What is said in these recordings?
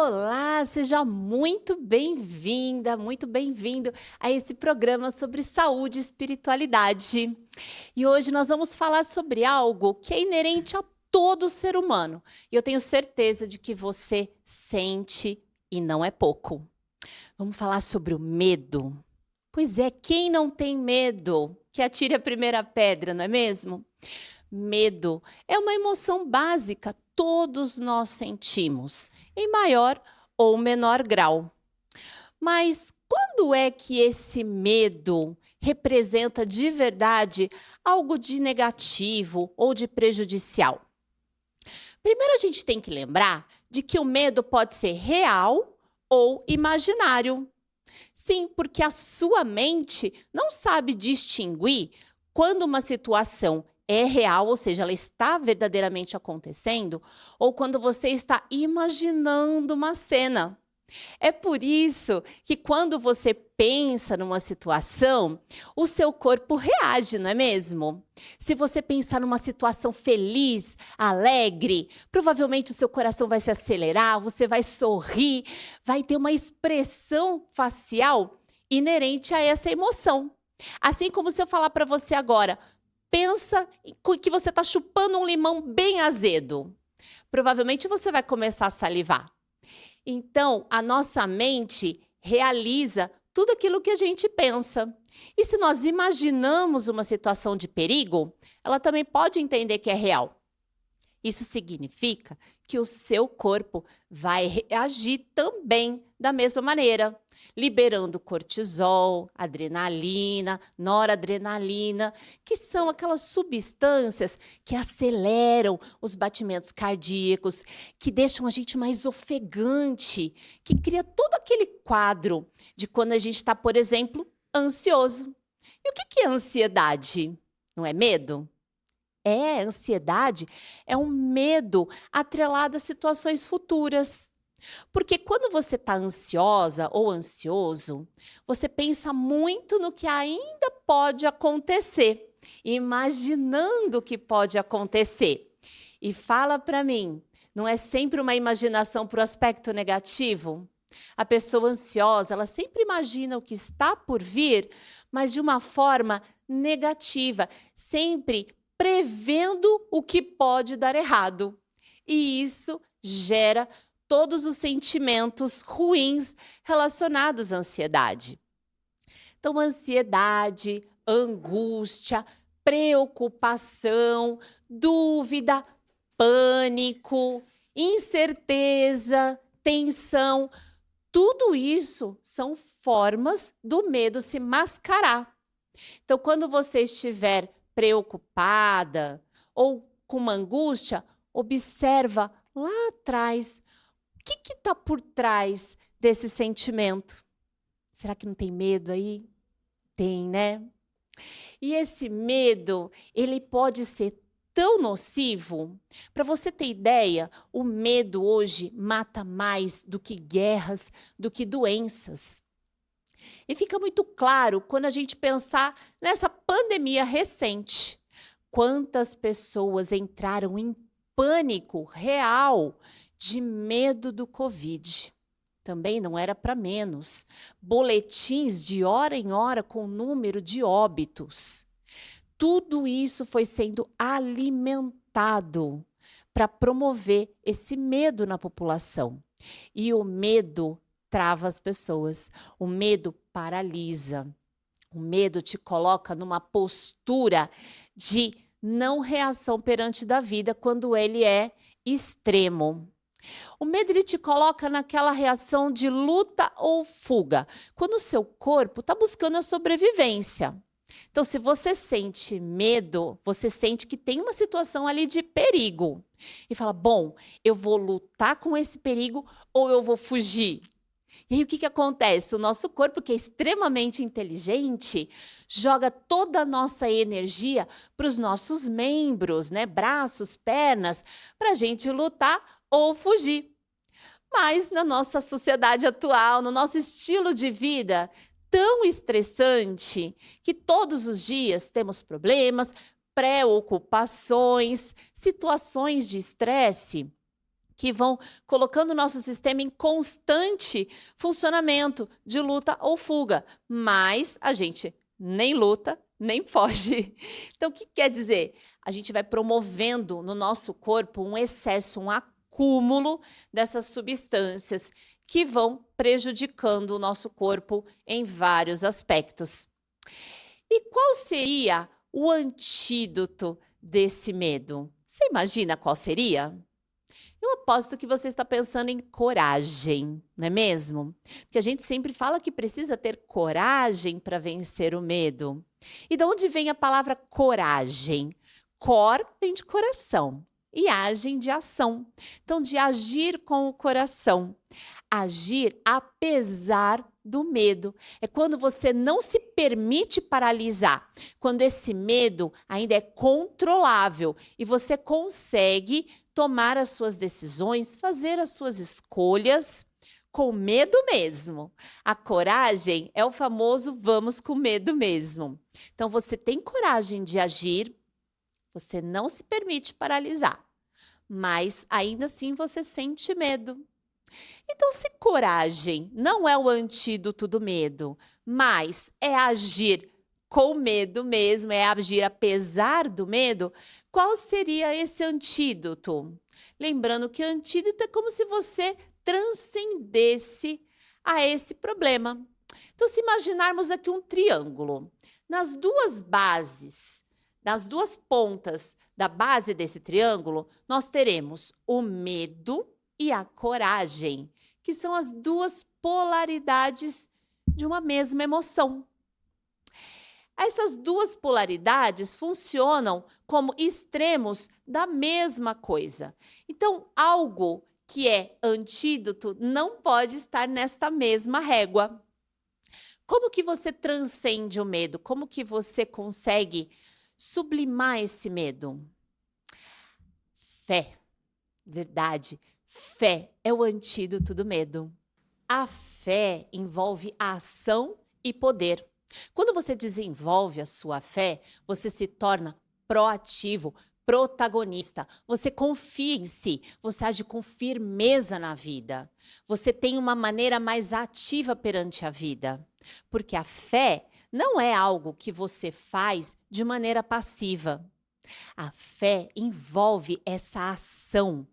Olá, seja muito bem-vinda, muito bem-vindo a esse programa sobre saúde e espiritualidade. E hoje nós vamos falar sobre algo que é inerente a todo ser humano. E eu tenho certeza de que você sente e não é pouco. Vamos falar sobre o medo. Pois é, quem não tem medo? Que atire a primeira pedra, não é mesmo? Medo é uma emoção básica, todos nós sentimos, em maior ou menor grau. Mas quando é que esse medo representa de verdade algo de negativo ou de prejudicial? Primeiro a gente tem que lembrar de que o medo pode ser real ou imaginário. Sim, porque a sua mente não sabe distinguir quando uma situação é real, ou seja, ela está verdadeiramente acontecendo, ou quando você está imaginando uma cena. É por isso que quando você pensa numa situação, o seu corpo reage, não é mesmo? Se você pensar numa situação feliz, alegre, provavelmente o seu coração vai se acelerar, você vai sorrir, vai ter uma expressão facial inerente a essa emoção. Assim como se eu falar para você agora, pensa que você está chupando um limão bem azedo. Provavelmente você vai começar a salivar. Então, a nossa mente realiza tudo aquilo que a gente pensa. E se nós imaginamos uma situação de perigo, ela também pode entender que é real. Isso significa que o seu corpo vai reagir também da mesma maneira, liberando cortisol, adrenalina, noradrenalina, que são aquelas substâncias que aceleram os batimentos cardíacos, que deixam a gente mais ofegante, que cria todo aquele quadro de quando a gente está, por exemplo, ansioso. E o que é ansiedade? Não é medo? Ansiedade é um medo atrelado a situações futuras. Porque quando você está ansiosa ou ansioso, você pensa muito no que ainda pode acontecer, imaginando o que pode acontecer. E fala para mim, não é sempre uma imaginação para o aspecto negativo? A pessoa ansiosa, ela sempre imagina o que está por vir, mas de uma forma negativa, sempre prevendo o que pode dar errado. E isso gera todos os sentimentos ruins relacionados à ansiedade. Então, ansiedade, angústia, preocupação, dúvida, pânico, incerteza, tensão, tudo isso são formas do medo se mascarar. Então, quando você estiver preocupada ou com uma angústia, observa lá atrás o que está por trás desse sentimento. Será que não tem medo aí? Tem, né? E esse medo, ele pode ser tão nocivo. Para você ter ideia, o medo hoje mata mais do que guerras, do que doenças. E fica muito claro quando a gente pensar nessa pandemia recente. Quantas pessoas entraram em pânico real de medo do Covid. Também não era para menos. Boletins de hora em hora com o número de óbitos. Tudo isso foi sendo alimentado para promover esse medo na população. E o medo trava as pessoas. O medo paralisa. O medo te coloca numa postura de não reação perante da vida quando ele é extremo. O medo ele te coloca naquela reação de luta ou fuga, quando o seu corpo está buscando a sobrevivência. Então, se você sente medo, você sente que tem uma situação ali de perigo. E fala, bom, eu vou lutar com esse perigo ou eu vou fugir? E aí o que acontece? O nosso corpo, que é extremamente inteligente, joga toda a nossa energia para os nossos membros, né? Braços, pernas, para a gente lutar ou fugir. Mas na nossa sociedade atual, no nosso estilo de vida tão estressante, que todos os dias temos problemas, preocupações, situações de estresse, que vão colocando o nosso sistema em constante funcionamento de luta ou fuga, mas a gente nem luta, nem foge. Então, o que quer dizer? A gente vai promovendo no nosso corpo um excesso, um acúmulo dessas substâncias que vão prejudicando o nosso corpo em vários aspectos. E qual seria o antídoto desse medo? Você imagina qual seria? Eu aposto que você está pensando em coragem, não é mesmo? Porque a gente sempre fala que precisa ter coragem para vencer o medo. E de onde vem a palavra coragem? Cor vem de coração e agem de ação. Então, de agir com o coração. Agir apesar do medo. É quando você não se permite paralisar, quando esse medo ainda é controlável e você consegue tomar as suas decisões, fazer as suas escolhas com medo mesmo. A coragem é o famoso vamos com medo mesmo. Então você tem coragem de agir, você não se permite paralisar, mas ainda assim você sente medo. Então, se coragem não é o antídoto do medo, mas é agir com medo mesmo, é agir apesar do medo, qual seria esse antídoto? Lembrando que antídoto é como se você transcendesse a esse problema. Então, se imaginarmos aqui um triângulo, nas duas bases, nas duas pontas da base desse triângulo, nós teremos o medo e a coragem, que são as duas polaridades de uma mesma emoção. Essas duas polaridades funcionam como extremos da mesma coisa. Então, algo que é antídoto não pode estar nesta mesma régua. Como que você transcende o medo? Como que você consegue sublimar esse medo? Fé, verdade. Fé é o antídoto do medo. A fé envolve ação e poder. Quando você desenvolve a sua fé, você se torna proativo, protagonista. Você confia em si, você age com firmeza na vida. Você tem uma maneira mais ativa perante a vida. Porque a fé não é algo que você faz de maneira passiva. A fé envolve essa ação.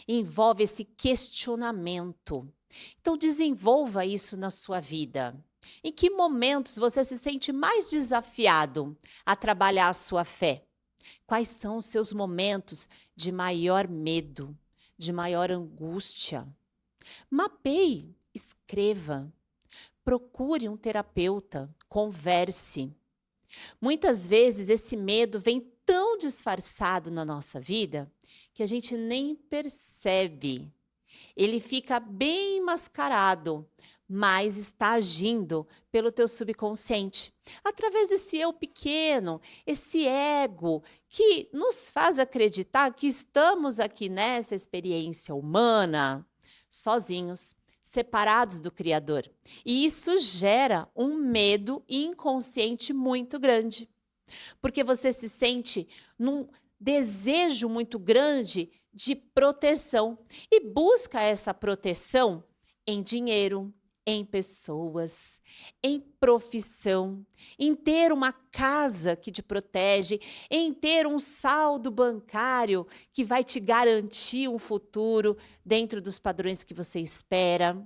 Envolve esse questionamento. Então, desenvolva isso na sua vida. Em que momentos você se sente mais desafiado a trabalhar a sua fé? Quais são os seus momentos de maior medo, de maior angústia? Mapeie, escreva, procure um terapeuta, converse. Muitas vezes esse medo vem tão disfarçado na nossa vida que a gente nem percebe. Ele fica bem mascarado, mas está agindo pelo teu subconsciente, através desse eu pequeno, esse ego que nos faz acreditar que estamos aqui nessa experiência humana, sozinhos, separados do Criador. E isso gera um medo inconsciente muito grande, porque você se sente num desejo muito grande de proteção e busca essa proteção em dinheiro, em pessoas, em profissão, em ter uma casa que te protege, em ter um saldo bancário que vai te garantir um futuro dentro dos padrões que você espera.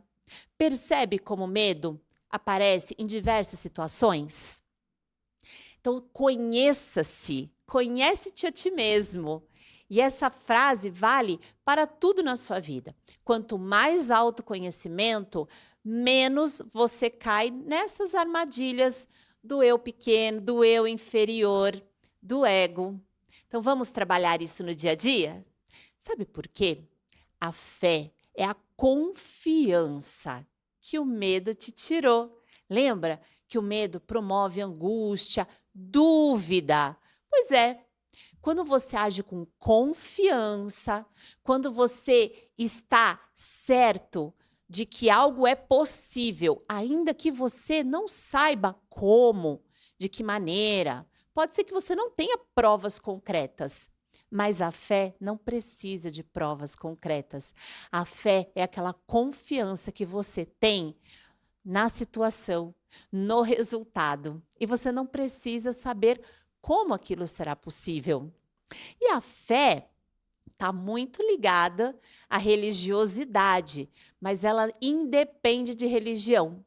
Percebe como o medo aparece em diversas situações? Então, conheça-se, conhece-te a ti mesmo. E essa frase vale para tudo na sua vida. Quanto mais autoconhecimento, menos você cai nessas armadilhas do eu pequeno, do eu inferior, do ego. Então, vamos trabalhar isso no dia a dia? Sabe por quê? A fé é a confiança que o medo te tirou. Lembra que o medo promove angústia, dúvida? Pois é. Quando você age com confiança, quando você está certo de que algo é possível, ainda que você não saiba como, de que maneira, pode ser que você não tenha provas concretas, Mas a fé não precisa de provas concretas. A fé é aquela confiança que você tem na situação, no resultado. E você não precisa saber como aquilo será possível. E a fé está muito ligada à religiosidade, mas ela independe de religião.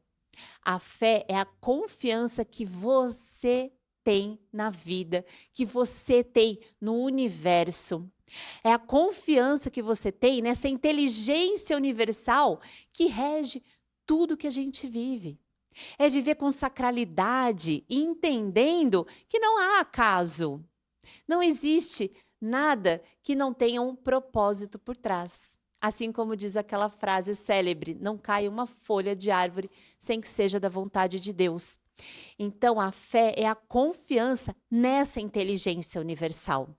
A fé é a confiança que você tem na vida, que você tem no universo. É a confiança que você tem nessa inteligência universal que rege tudo que a gente vive. É viver com sacralidade, entendendo que não há acaso. Não existe nada que não tenha um propósito por trás. Assim como diz aquela frase célebre, não cai uma folha de árvore sem que seja da vontade de Deus. Então, a fé é a confiança nessa inteligência universal.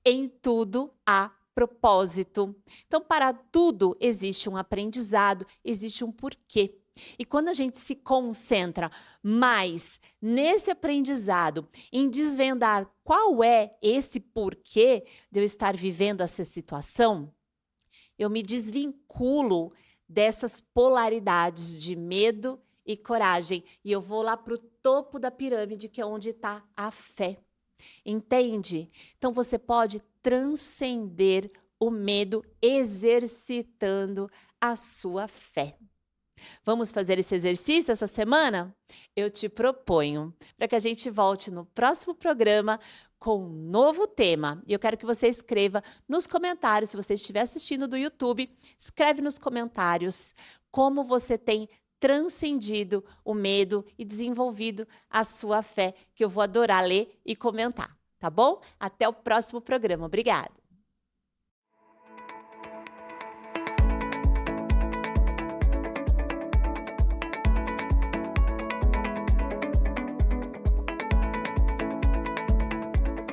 Em tudo há propósito. Então, para tudo existe um aprendizado, existe um porquê. E quando a gente se concentra mais nesse aprendizado, em desvendar qual é esse porquê de eu estar vivendo essa situação, eu me desvinculo dessas polaridades de medo e coragem. E eu vou lá para o topo da pirâmide, que é onde está a fé. Entende? Então você pode transcender o medo exercitando a sua fé. Vamos fazer esse exercício essa semana? Eu te proponho para que a gente volte no próximo programa com um novo tema. E eu quero que você escreva nos comentários, se você estiver assistindo do YouTube, escreve nos comentários como você tem transcendido o medo e desenvolvido a sua fé, que eu vou adorar ler e comentar, tá bom? Até o próximo programa. Obrigada!